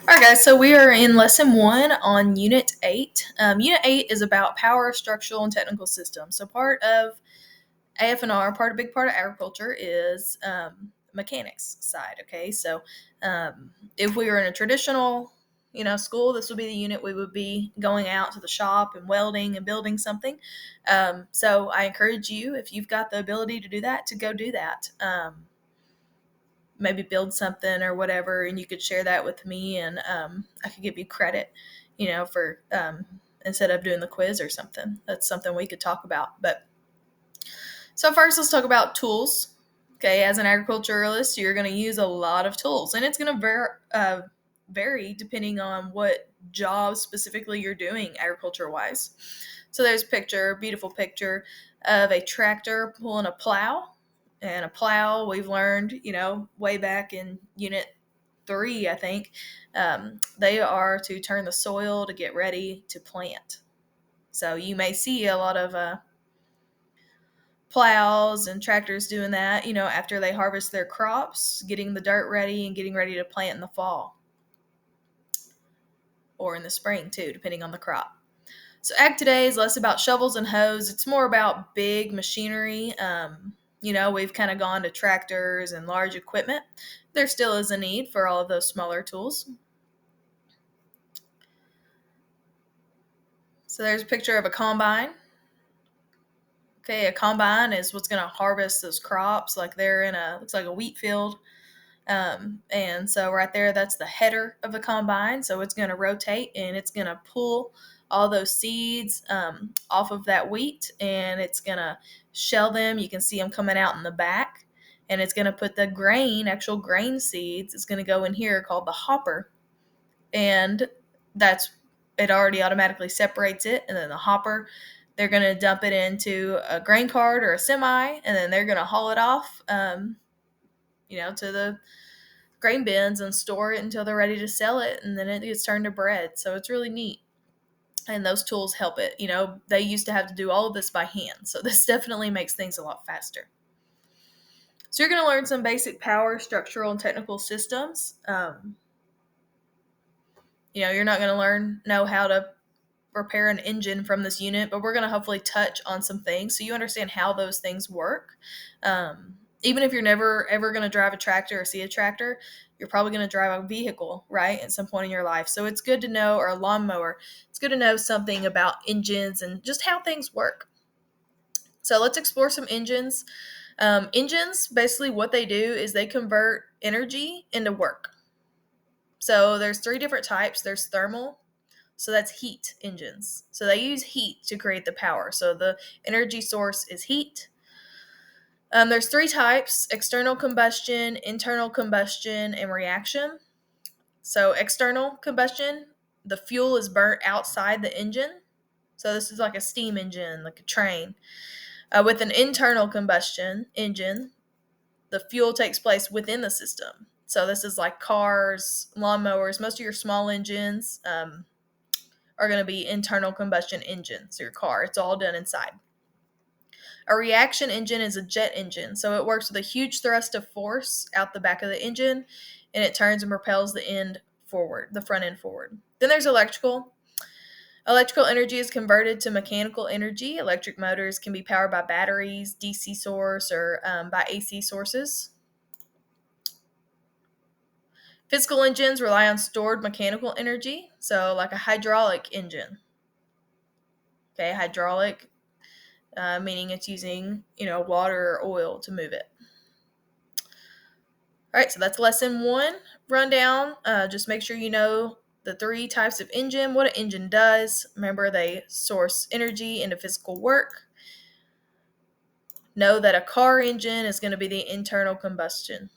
All right, guys, so we are in lesson 1 on Unit 8. Unit 8 is about power, structural, and technical systems. So part of AFNR, a big part of agriculture is mechanics side, okay? So if we were in a traditional, school, this would be the unit we would be going out to the shop and welding and building something. So I encourage you, if you've got the ability to do that, to go do that. Maybe build something or whatever, and you could share that with me, and I could give you credit, for instead of doing the quiz or something. That's something we could talk about. But so first, let's talk about tools. Okay, as an agriculturalist, you're going to use a lot of tools, and it's going to vary depending on what job specifically you're doing agriculture-wise. So there's a picture, beautiful picture of a tractor pulling a plow. And a plow, we've learned, way back in Unit 3, I think, they are to turn the soil to get ready to plant. So you may see a lot of plows and tractors doing that, after they harvest their crops, getting the dirt ready and getting ready to plant in the fall or in the spring too, depending on the crop. So ag today is less about shovels and hoes. It's more about big machinery. We've kind of gone to tractors and large equipment. There still is a need for all of those smaller tools. So there's a picture of a combine. Okay, a combine is what's going to harvest those crops, like they're looks like a wheat field. And so right there, that's the header of the combine. So it's going to rotate and it's going to pull all those seeds off of that wheat, and it's going to shell them. You can see them coming out in the back, and it's going to put the actual grain seeds, it's going to go in here called the hopper. And it already automatically separates it. And then the hopper, they're going to dump it into a grain cart or a semi, and then they're going to haul it off, to the grain bins and store it until they're ready to sell it, and then it gets turned to bread. So it's really neat. And those tools help it. They used to have to do all of this by hand. So this definitely makes things a lot faster. So you're going to learn some basic power, structural, and technical systems. You're not going to know how to repair an engine from this unit, but we're going to hopefully touch on some things so you understand how those things work. Even if you're never ever going to drive a tractor or see a tractor, you're probably going to drive a vehicle, right, at some point in your life. So it's good to know, or a lawnmower, it's good to know something about engines and just how things work. So let's explore some engines. Engines, basically what they do is they convert energy into work. So there's 3 different types. There's thermal, so that's heat engines. So they use heat to create the power. So the energy source is heat. There's 3 types: external combustion, internal combustion, and reaction. So external combustion, the fuel is burnt outside the engine. So this is like a steam engine, like a train. With an internal combustion engine, the fuel takes place within the system. So this is like cars, lawnmowers, most of your small engines are going to be internal combustion engines. So your car, it's all done inside. A reaction engine is a jet engine. So it works with a huge thrust of force out the back of the engine, and it turns and propels the front end forward. Then there's electrical. Electrical energy is converted to mechanical energy. Electric motors can be powered by batteries, DC source, or by AC sources. Physical engines rely on stored mechanical energy, so like a hydraulic engine. Okay, hydraulic, meaning it's using, water or oil to move it. All right, so that's lesson 1 rundown. Just make sure you know the 3 types of engine, what an engine does. Remember, they source energy into physical work. Know that a car engine is going to be the internal combustion.